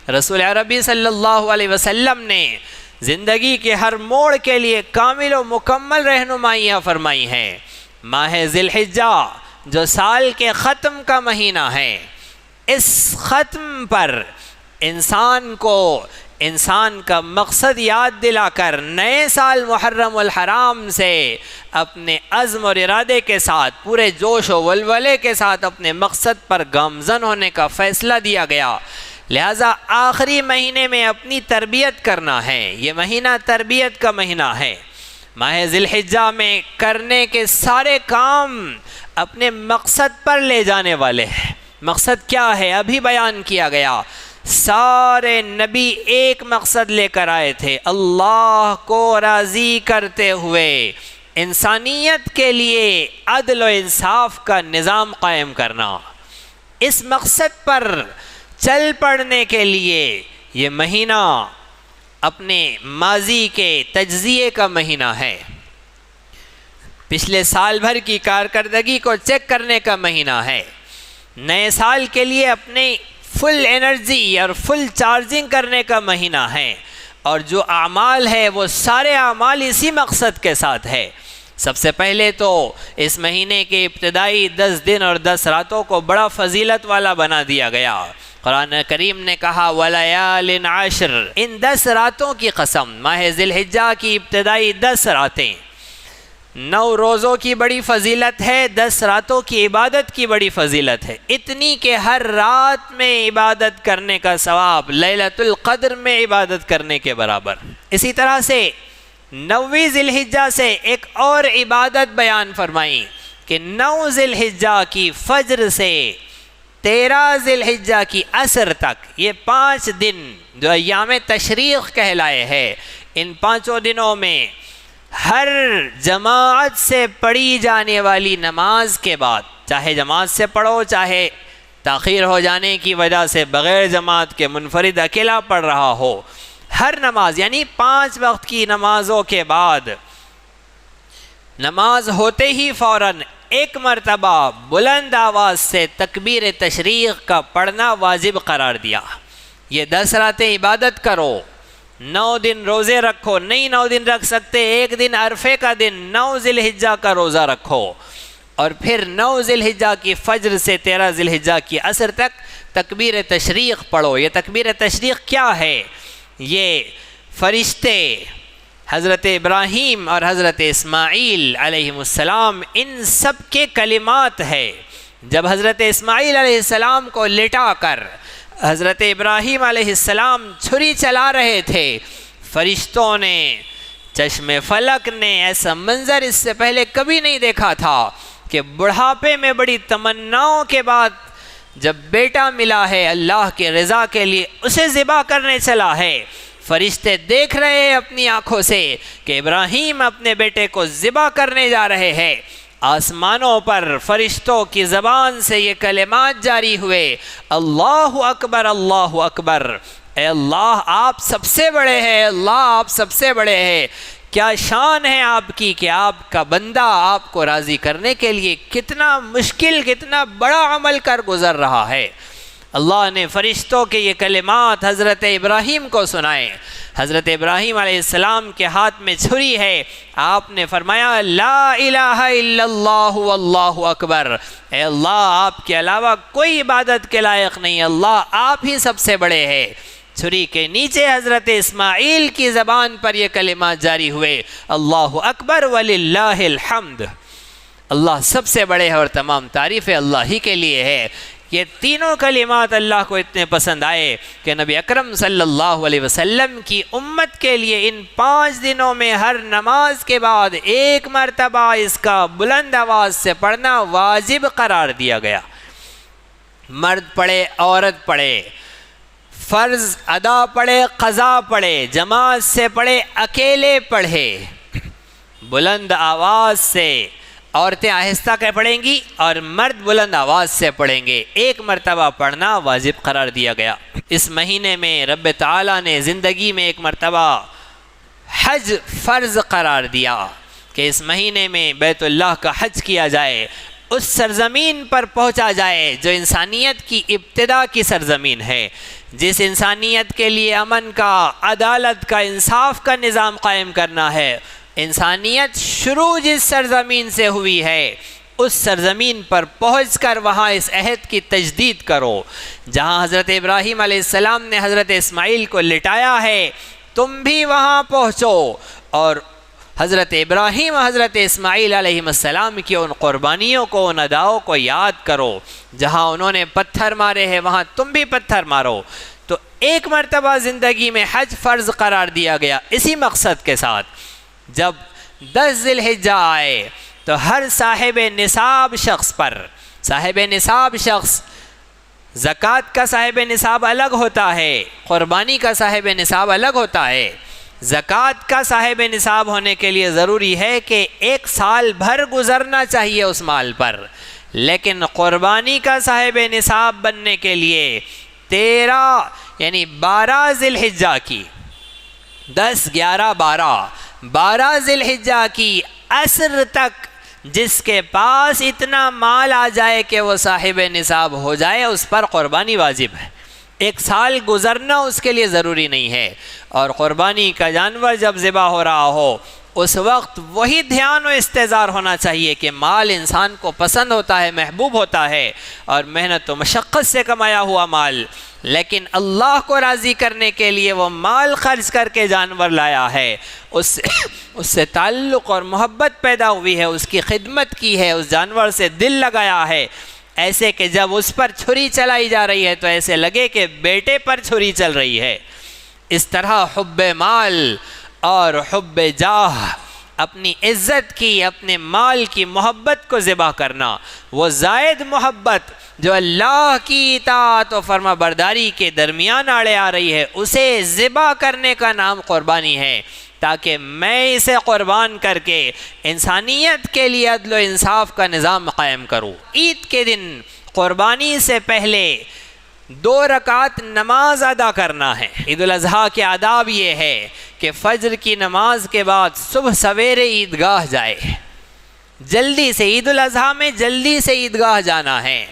رسول عربی صلی اللہ علیہ وسلم نے زندگی کے ہر موڑ کے لیے کامل و مکمل رہنمائیاں فرمائی ہیں۔ ماہ ذی الحجہ جو سال کے ختم کا مہینہ ہے، اس ختم پر انسان کا مقصد یاد دلا کر نئے سال محرم الحرام سے اپنے عزم اور ارادے کے ساتھ پورے جوش و ولولے کے ساتھ اپنے مقصد پر گامزن ہونے کا فیصلہ دیا گیا۔ لہٰذا آخری مہینے میں اپنی تربیت کرنا ہے، یہ مہینہ تربیت کا مہینہ ہے۔ ماہ ذی الحجہ میں کرنے کے سارے کام اپنے مقصد پر لے جانے والے ہیں۔ مقصد کیا ہے؟ ابھی بیان کیا گیا۔ سارے نبی ایک مقصد لے کر آئے تھے، اللہ کو راضی کرتے ہوئے انسانیت کے لیے عدل و انصاف کا نظام قائم کرنا۔ اس مقصد پر چل پڑنے کے لیے یہ مہینہ اپنے ماضی کے تجزیے کا مہینہ ہے، پچھلے سال بھر کی کارکردگی کو چیک کرنے کا مہینہ ہے، نئے سال کے لیے اپنے فل انرجی اور فل چارجنگ کرنے کا مہینہ ہے، اور جو اعمال ہے وہ سارے اعمال اسی مقصد کے ساتھ ہے۔ سب سے پہلے تو اس مہینے کے ابتدائی 10 دن اور 10 راتوں کو بڑا فضیلت والا بنا دیا گیا۔ قرآن کریم نے کہا وَلَيَالٍ عَشْرٍ، ان 10 راتوں کی قسم، ماہ ذی الحجہ کی ابتدائی 10 راتیں، 9 روزوں کی بڑی فضیلت ہے، 10 راتوں کی عبادت کی بڑی فضیلت ہے، اتنی کہ ہر رات میں عبادت کرنے کا ثواب لیلۃ القدر میں عبادت کرنے کے برابر۔ اسی طرح سے 9ویں ذی الحجہ سے ایک اور عبادت بیان فرمائی کہ 9 ذی الحجہ کی فجر سے 13 ذی الحجہ کی عصر تک، یہ 5 دن جو ایام تشریق کہلائے ہیں، ان 5 دنوں میں ہر جماعت سے پڑھی جانے والی نماز کے بعد، چاہے جماعت سے پڑھو، چاہے تاخیر ہو جانے کی وجہ سے بغیر جماعت کے منفرد اکیلا پڑھ رہا ہو، ہر نماز یعنی 5 وقت کی نمازوں کے بعد نماز ہوتے ہی فوراً ایک مرتبہ بلند آواز سے تکبیر تشریق کا پڑھنا واجب قرار دیا۔ یہ 10 راتیں عبادت کرو، 9 دن روزے رکھو، نہیں 9 دن رکھ سکتے، ایک دن عرفے کا دن 9 ذی الحجہ کا روزہ رکھو، اور پھر 9 ذی الحجہ کی فجر سے 13 ذی الحجہ کی عصر تک تکبیر تشریق پڑھو۔ یہ تکبیر تشریق کیا ہے؟ یہ فرشتے حضرت ابراہیم اور حضرت اسماعیل علیہ السلام ان سب کے کلمات ہے۔ جب حضرت اسماعیل علیہ السلام کو لٹا کر حضرت ابراہیم علیہ السلام چھری چلا رہے تھے، فرشتوں نے، چشم فلک نے ایسا منظر اس سے پہلے کبھی نہیں دیکھا تھا کہ بڑھاپے میں بڑی تمناؤں کے بعد جب بیٹا ملا ہے اللہ کے رضا کے لیے، اسے ذبح کرنے چلا ہے، فرشتے دیکھ رہے ہیں اپنی آنکھوں سے کہ ابراہیم اپنے بیٹے کو ذبح کرنے جا رہے ہیں۔ آسمانوں پر فرشتوں کی زبان سے یہ کلمات جاری ہوئے، اللہ اکبر، اللہ اکبر، اے اللہ آپ سب سے بڑے ہیں، اللہ آپ سب سے بڑے ہیں۔ کیا شان ہے آپ کی کہ آپ کا بندہ آپ کو راضی کرنے کے لیے کتنا مشکل، کتنا بڑا عمل کر گزر رہا ہے۔ اللہ نے فرشتوں کے یہ کلمات حضرت ابراہیم کو سنائے۔ حضرت ابراہیم علیہ السلام کے ہاتھ میں چھری ہے، آپ نے فرمایا لا الہ الا اللہ واللہ اکبر، اے اللہ آپ کے علاوہ کوئی عبادت کے لائق نہیں، اللہ آپ ہی سب سے بڑے ہیں۔ چھری کے نیچے حضرت اسماعیل کی زبان پر یہ کلمات جاری ہوئے، اللہ اکبر وللہ الحمد، اللہ سب سے بڑے ہیں اور تمام تعریفیں اللہ ہی کے لیے ہے۔ یہ تینوں کلمات اللہ کو اتنے پسند آئے کہ نبی اکرم صلی اللہ علیہ وسلم کی امت کے لیے ان 5 دنوں میں ہر نماز کے بعد ایک مرتبہ اس کا بلند آواز سے پڑھنا واجب قرار دیا گیا۔ مرد پڑھے، عورت پڑھے، فرض ادا پڑھے، قضا پڑھے، جماعت سے پڑھے، اکیلے پڑھے، بلند آواز سے، عورتیں آہستہ کے پڑھیں گی اور مرد بلند آواز سے پڑھیں گے، ایک مرتبہ پڑھنا واجب قرار دیا گیا۔ اس مہینے میں رب تعالیٰ نے زندگی میں ایک مرتبہ حج فرض قرار دیا کہ اس مہینے میں بیت اللہ کا حج کیا جائے، اس سرزمین پر پہنچا جائے جو انسانیت کی ابتدا کی سرزمین ہے، جس انسانیت کے لیے امن کا، عدالت کا، انصاف کا نظام قائم کرنا ہے، انسانیت شروع جس سرزمین سے ہوئی ہے اس سرزمین پر پہنچ کر وہاں اس عہد کی تجدید کرو۔ جہاں حضرت ابراہیم علیہ السلام نے حضرت اسماعیل کو لٹایا ہے، تم بھی وہاں پہنچو اور حضرت ابراہیم حضرت اسماعیل علیہ السلام کی ان قربانیوں کو، ان اداؤں کو یاد کرو۔ جہاں انہوں نے پتھر مارے ہیں وہاں تم بھی پتھر مارو۔ تو ایک مرتبہ زندگی میں حج فرض قرار دیا گیا اسی مقصد کے ساتھ۔ جب 10 ذی الحجہ آئے تو ہر صاحب نصاب شخص پر، صاحب نصاب شخص، زکوٰۃ کا صاحب نصاب الگ ہوتا ہے، قربانی کا صاحب نصاب الگ ہوتا ہے۔ زکوٰۃ کا صاحب نصاب ہونے کے لیے ضروری ہے کہ 1 سال بھر گزرنا چاہیے اس مال پر، لیکن قربانی کا صاحب نصاب بننے کے لیے 13 یعنی 12 ذی الحجہ کی، 10 11 12 ذی الحجہ کی عصر تک جس کے پاس اتنا مال آ جائے کہ وہ صاحب نصاب ہو جائے اس پر قربانی واجب ہے۔ 1 سال گزرنا اس کے لیے ضروری نہیں ہے۔ اور قربانی کا جانور جب ذبح ہو رہا ہو اس وقت وہی دھیان و استحضار ہونا چاہیے کہ مال انسان کو پسند ہوتا ہے، محبوب ہوتا ہے اور محنت و مشقت سے کمایا ہوا مال، لیکن اللہ کو راضی کرنے کے لیے وہ مال خرچ کر کے جانور لایا ہے، اس سے تعلق اور محبت پیدا ہوئی ہے، اس کی خدمت کی ہے، اس جانور سے دل لگایا ہے، ایسے کہ جب اس پر چھری چلائی جا رہی ہے تو ایسے لگے کہ بیٹے پر چھری چل رہی ہے۔ اس طرح حب مال اور حب جاہ، اپنی عزت کی، اپنے مال کی محبت کو ذبح کرنا، وہ زائد محبت جو اللہ کی اطاعت و فرما برداری کے درمیان آڑے آ رہی ہے، اسے ذبح کرنے کا نام قربانی ہے، تاکہ میں اسے قربان کر کے انسانیت کے لیے عدل و انصاف کا نظام قائم کروں۔ عید کے دن قربانی سے پہلے 2 رکعت نماز ادا کرنا ہے۔ عید الاضحیٰ کے آداب یہ ہے کہ فجر کی نماز کے بعد صبح سویرے عیدگاہ جائے، جلدی سے، عید الاضحیٰ میں جلدی سے عیدگاہ جانا ہے۔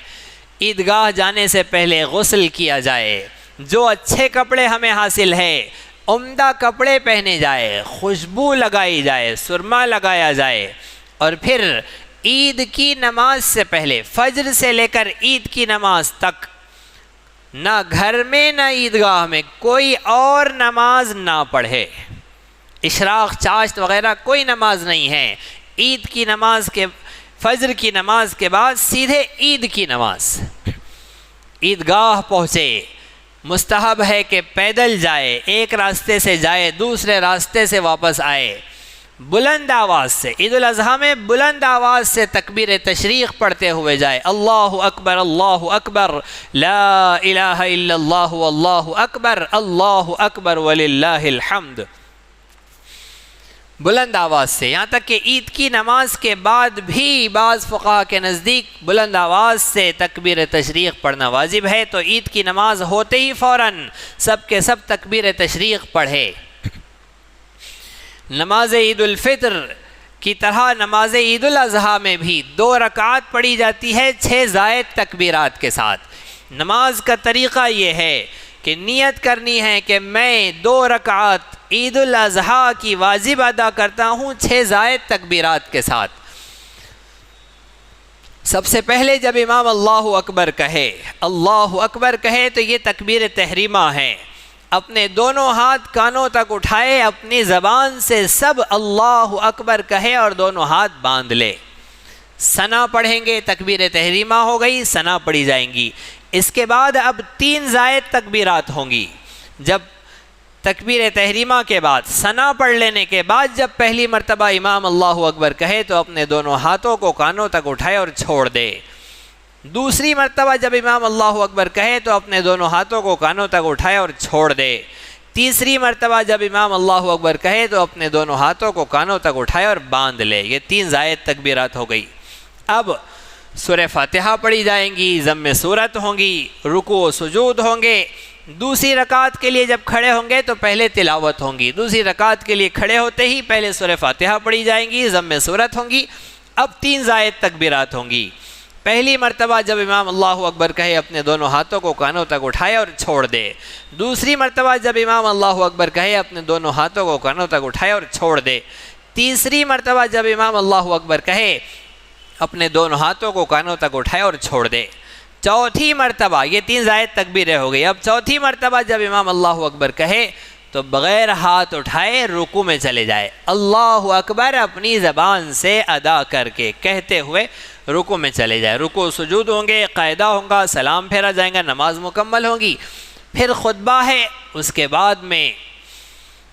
عیدگاہ جانے سے پہلے غسل کیا جائے، جو اچھے کپڑے ہمیں حاصل ہے عمدہ کپڑے پہنے جائے، خوشبو لگائی جائے، سرما لگایا جائے، اور پھر عید کی نماز سے پہلے، فجر سے لے کر عید کی نماز تک، نہ گھر میں نہ عیدگاہ میں کوئی اور نماز نہ پڑھے، اشراق، چاشت وغیرہ کوئی نماز نہیں ہے۔ عید کی نماز کے، فجر کی نماز کے بعد سیدھے عید کی نماز، عیدگاہ پہنچے، مستحب ہے کہ پیدل جائے، ایک راستے سے جائے دوسرے راستے سے واپس آئے، بلند آواز سے، عید الاضحیٰ میں بلند آواز سے تکبیر تشریق پڑھتے ہوئے جائے، اللہ اکبر اللہ اکبر لا الہ الا اللہ واللہ اکبر اللہ اکبر وللہ الحمد، بلند آواز سے، یہاں تک کہ عید کی نماز کے بعد بھی بعض فقہا کے نزدیک بلند آواز سے تکبیر تشریق پڑھنا واجب ہے، تو عید کی نماز ہوتے ہی فوراً سب کے سب تکبیر تشریق پڑھے۔ نماز عید الفطر کی طرح نماز عید الاضحیٰ میں بھی 2 رکعات پڑھی جاتی ہے 6 زائد تکبیرات کے ساتھ۔ نماز کا طریقہ یہ ہے کہ نیت کرنی ہے کہ میں 2 رکعات عید الاضحیٰ کی واجب ادا کرتا ہوں 6 زائد تکبیرات کے ساتھ۔ سب سے پہلے جب امام اللہ اکبر کہے تو یہ تکبیر تحریمہ ہے، اپنے دونوں ہاتھ کانوں تک اٹھائے، اپنی زبان سے سب اللہ اکبر کہے اور دونوں ہاتھ باندھ لے، ثنا پڑھیں گے، تکبیر تحریمہ ہو گئی، ثنا پڑھی جائیں گی۔ اس کے بعد اب 3 زائد تکبیرات ہوں گی۔ جب تکبیر تحریمہ کے بعد ثنا پڑھ لینے کے بعد جب پہلی مرتبہ امام اللہ اکبر کہے تو اپنے دونوں ہاتھوں کو کانوں تک اٹھائے اور چھوڑ دے۔ دوسری مرتبہ جب امام اللہ اکبر کہے تو اپنے دونوں ہاتھوں کو کانوں تک اٹھائے اور چھوڑ دے۔ تیسری مرتبہ جب امام اللہ اکبر کہے تو اپنے دونوں ہاتھوں کو کانوں تک اٹھائے اور باندھ لے۔ یہ 3 زائد تکبیرات ہو گئی۔ اب سورہ فاتحہ پڑھی جائیں گی، ضم سورت ہوں گی، رکوع و سجود ہوں گے۔ دوسری رکعت کے لیے جب کھڑے ہوں گے تو پہلے تلاوت ہوں گی، دوسری رکعت کے لیے کھڑے ہوتے ہی پہلے سورہ فاتحہ پڑھی جائیں گی، ضم سورت ہوں گی۔ اب 3 زائد تکبیرات ہوں گی۔ پہلی مرتبہ جب امام اللہ اکبر کہے اپنے دونوں ہاتھوں کو کانوں تک اٹھائے اور چھوڑ دے. دوسری مرتبہ جب امام اللہ اکبر کہے اپنے دونوں ہاتھوں کو کانوں تک اٹھائے اور چھوڑ دے. تیسری مرتبہ جب امام اللہ اکبر کہے اپنے دونوں ہاتھوں کو کانوں تک اٹھائے اور چھوڑ دے. چوتھی مرتبہ، یہ 3 زائد تکبیریں ہو گئی. اب چوتھی مرتبہ جب امام اللہ اکبر کہے تو بغیر ہاتھ اٹھائے رکوع میں چلے جائے. اللہ اکبر اپنی زبان سے ادا کر کے کہتے ہوئے رکوع میں چلے جائے. رکوع سجود ہوں گے، قاعدہ ہوگا، سلام پھیرا جائیں گا، نماز مکمل ہوگی. پھر خطبہ ہے، اس کے بعد میں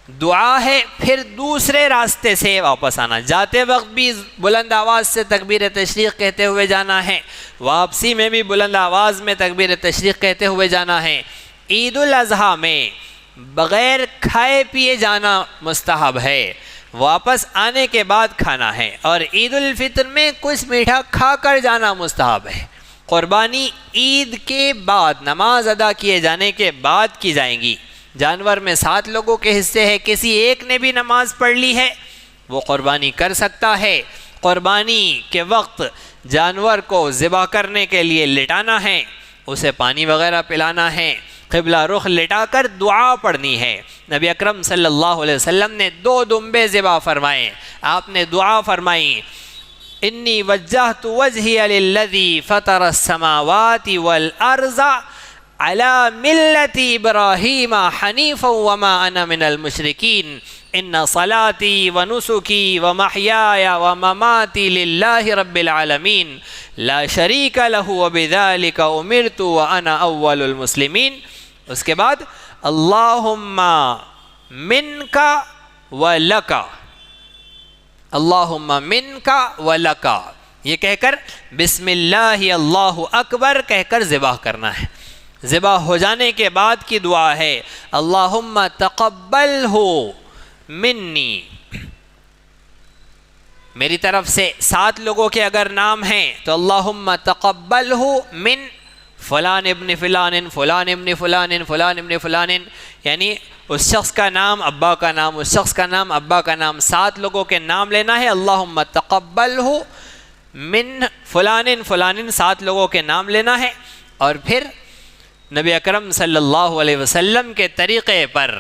دعا ہے. پھر دوسرے راستے سے واپس آنا. جاتے وقت بھی بلند آواز سے تکبیر تشریق کہتے ہوئے جانا ہے، واپسی میں بھی بلند آواز میں تکبیر تشریق کہتے ہوئے جانا ہے. عید الاضحیٰ میں بغیر کھائے پیے جانا مستحب ہے، واپس آنے کے بعد کھانا ہے. اور عید الفطر میں کچھ میٹھا کھا کر جانا مستحب ہے. قربانی عید کے بعد، نماز ادا کیے جانے کے بعد کی جائیں گی. جانور میں 7 لوگوں کے حصے ہے، کسی ایک نے بھی نماز پڑھ لی ہے وہ قربانی کر سکتا ہے. قربانی کے وقت جانور کو ذبح کرنے کے لیے لٹانا ہے، اسے پانی وغیرہ پلانا ہے، قبلہ رخ لٹا کر دعا پڑھنی ہے. نبی اکرم صلی اللہ علیہ وسلم نے 2 دمبے ذبح فرمائے. آپ نے دعا فرمائی، انی وجہت وجہی للذی فطر السماوات والارض علی ملت ابراہیم حنیفا وما انا من المشرکین ان صلاتی ونسکی ومحیای ومماتی للہ رب العالمین لا شریک لہ وبذالک امرت وانا اول المسلمین. اس کے بعد اللہم منکا ولکا، اللہم منکا ولکا، یہ کہہ کر بسم اللہ اللہ اکبر کہہ کر ذبح کرنا ہے. ذبح ہو جانے کے بعد کی دعا ہے اللہم تقبلہ منی. میری طرف سے 7 لوگوں کے اگر نام ہیں تو اللہم تقبلہ من فلان ابن فلان فلان ابن فلان فلان ابن فلان، یعنی اس شخص کا نام، ابا کا نام، اس شخص کا نام، ابا کا نام، 7 لوگوں کے نام لینا ہے. اللہم تقبلہ من فلان فلان، 7 لوگوں کے نام لینا ہے. اور پھر نبی اکرم صلی اللہ علیہ وسلم کے طریقے پر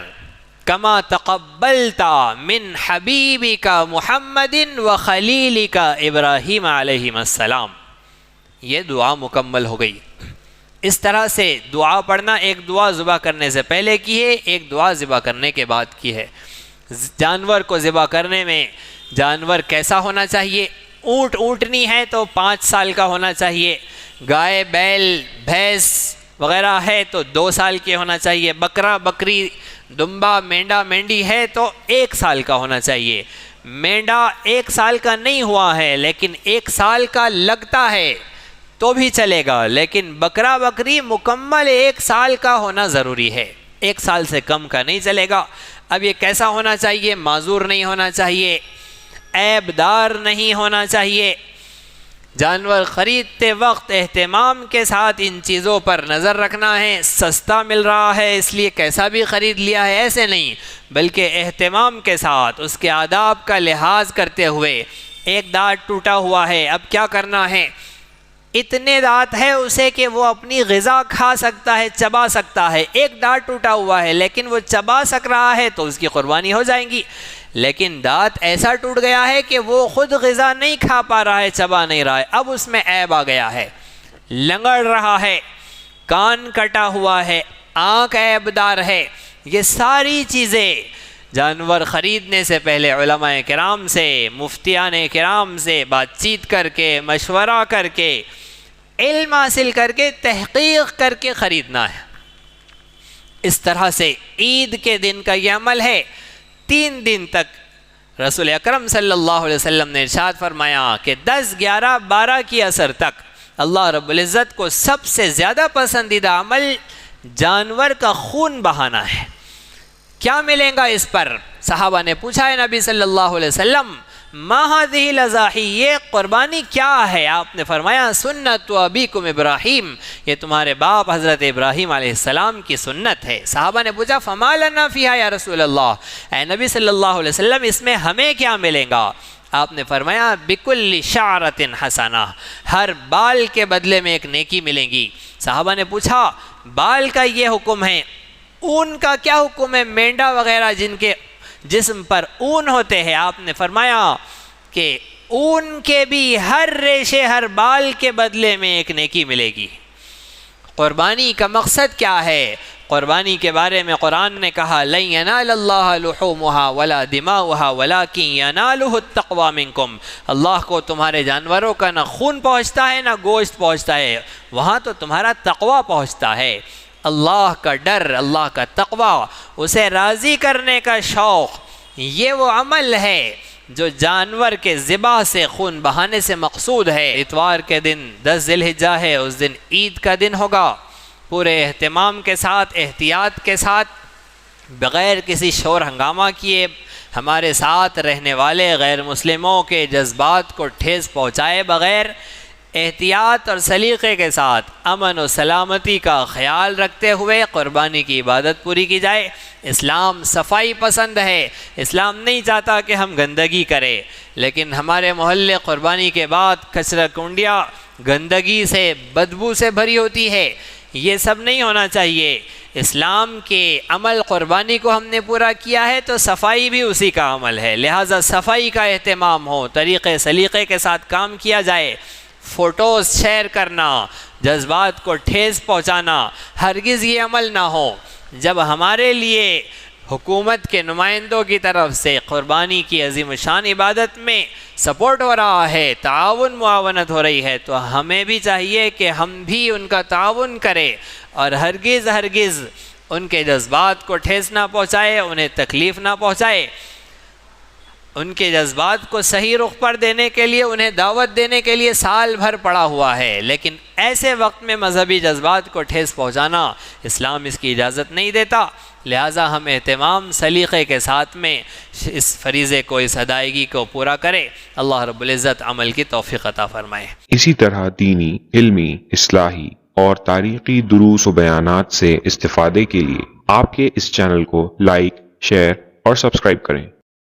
کما تقبلت من حبیبک محمد و خلیلک ابراہیم علیہ السلام، یہ دعا مکمل ہو گئی. اس طرح سے دعا پڑھنا، ایک دعا ذبح کرنے سے پہلے کی ہے، ایک دعا ذبح کرنے کے بعد کی ہے. جانور کو ذبح کرنے میں جانور کیسا ہونا چاہیے؟ اونٹ اونٹنی ہے تو 5 سال کا ہونا چاہیے، گائے بیل بھینس وغیرہ ہے تو 2 سال کے ہونا چاہیے، بکرا بکری دمبا مینڈا مینڈی ہے تو 1 سال کا ہونا چاہیے. مینڈا 1 سال کا نہیں ہوا ہے لیکن 1 سال کا لگتا ہے تو بھی چلے گا، لیکن بکرا بکری مکمل 1 سال کا ہونا ضروری ہے، 1 سال سے کم کا نہیں چلے گا. اب یہ کیسا ہونا چاہیے؟ معذور نہیں ہونا چاہیے، عیب دار نہیں ہونا چاہیے. جانور خریدتے وقت اہتمام کے ساتھ ان چیزوں پر نظر رکھنا ہے. سستا مل رہا ہے اس لیے کیسا بھی خرید لیا ہے ایسے نہیں، بلکہ اہتمام کے ساتھ اس کے آداب کا لحاظ کرتے ہوئے. ایک دانت ٹوٹا ہوا ہے، اب کیا کرنا ہے؟ اتنے دانت ہے اسے کہ وہ اپنی غذا کھا سکتا ہے، چبا سکتا ہے. ایک دانت ٹوٹا ہوا ہے لیکن وہ چبا سک رہا ہے تو اس کی قربانی ہو جائیں گی. لیکن دانت ایسا ٹوٹ گیا ہے کہ وہ خود غذا نہیں کھا پا رہا ہے، چبا نہیں رہا ہے، اب اس میں عیب آ گیا ہے، لنگڑ رہا ہے، کان کٹا ہوا ہے، آنکھ عیب دار ہے. یہ ساری چیزیں جانور خریدنے سے پہلے علماء کرام سے، مفتیان کرام سے بات چیت کر کے، مشورہ کر کے، علم حاصل کر کے، تحقیق کر کے خریدنا ہے. اس طرح سے عید کے دن کا یہ عمل ہے. 3 دن تک رسول اکرم صلی اللہ علیہ وسلم نے ارشاد فرمایا کہ 10، 11، 12 کی عصر تک اللہ رب العزت کو سب سے زیادہ پسندیدہ عمل جانور کا خون بہانا ہے. کیا ملیں گا اس پر؟ صحابہ نے پوچھا ہے نبی صلی اللہ علیہ وسلم ما هذه الاضاحی، یہ قربانی کیا ہے؟ آپ نے فرمایا سنت ابیکم ابراہیم، یہ تمہارے باپ حضرت ابراہیم علیہ السلام کی سنت ہے. صحابہ نے پوچھا فما لنا فیہا یا رسول اللہ، اے نبی صلی اللہ علیہ وسلم اس میں ہمیں کیا ملیں گا؟ آپ نے فرمایا بکل شعرۃ حسنہ، ہر بال کے بدلے میں ایک نیکی ملیں گی۔ صحابہ نے پوچھا بال کا یہ حکم ہے، اون کا کیا حکم ہے؟ مینڈا وغیرہ جن کے جسم پر اون ہوتے ہیں، آپ نے فرمایا کہ اون کے بھی ہر ریشے، ہر بال کے بدلے میں ایک نیکی ملے گی۔ قربانی کا مقصد کیا ہے؟ قربانی کے بارے میں قرآن نے کہا لن ینال اللہ لحومها ولا دماؤها ولکن ینالہ التقوی منکم، اللہ کو تمہارے جانوروں کا نہ خون پہنچتا ہے نہ گوشت پہنچتا ہے، وہاں تو تمہارا تقوی پہنچتا ہے۔ اللہ کا ڈر، اللہ کا تقوی، اسے راضی کرنے کا شوق، یہ وہ عمل ہے جو جانور کے ذبح سے، خون بہانے سے مقصود ہے۔ اتوار کے دن 10 ذی الحجہ ہے، اس دن عید کا دن ہوگا، پورے اہتمام کے ساتھ، احتیاط کے ساتھ، بغیر کسی شور ہنگامہ کیے ہمارے ساتھ رہنے والے غیر مسلموں کے جذبات کو ٹھیس پہنچائے بغیر احتیاط اور سلیقے کے ساتھ امن و سلامتی کا خیال رکھتے ہوئے قربانی کی عبادت پوری کی جائے۔ اسلام صفائی پسند ہے، اسلام نہیں چاہتا کہ ہم گندگی کریں، لیکن ہمارے محلے قربانی کے بعد کچرا کنڈیاں گندگی سے، بدبو سے بھری ہوتی ہے، یہ سب نہیں ہونا چاہیے۔ اسلام کے عمل قربانی کو ہم نے پورا کیا ہے تو صفائی بھی اسی کا عمل ہے، لہٰذا صفائی کا اہتمام ہو، طریقے سلیقے کے ساتھ کام کیا جائے۔ فوٹوز شیئر کرنا، جذبات کو ٹھیس پہنچانا، ہرگز یہ عمل نہ ہو۔ جب ہمارے لیے حکومت کے نمائندوں کی طرف سے قربانی کی عظیم شان عبادت میں سپورٹ ہو رہا ہے، تعاون معاونت ہو رہی ہے، تو ہمیں بھی چاہیے کہ ہم بھی ان کا تعاون کریں اور ہرگز ان کے جذبات کو ٹھیس نہ پہنچائے، انہیں تکلیف نہ پہنچائے۔ ان کے جذبات کو صحیح رخ پر دینے کے لیے، انہیں دعوت دینے کے لیے سال بھر پڑا ہوا ہے، لیکن ایسے وقت میں مذہبی جذبات کو ٹھیس پہنچانا اسلام اس کی اجازت نہیں دیتا، لہٰذا ہم اہتمام سلیقے کے ساتھ میں اس فریضے کو، اس ادائیگی کو پورا کریں۔ اللہ رب العزت عمل کی توفیق عطا فرمائے۔ اسی طرح دینی، علمی، اصلاحی اور تاریخی دروس و بیانات سے استفادے کے لیے آپ کے اس چینل کو لائک، شیئر اور سبسکرائب کریں۔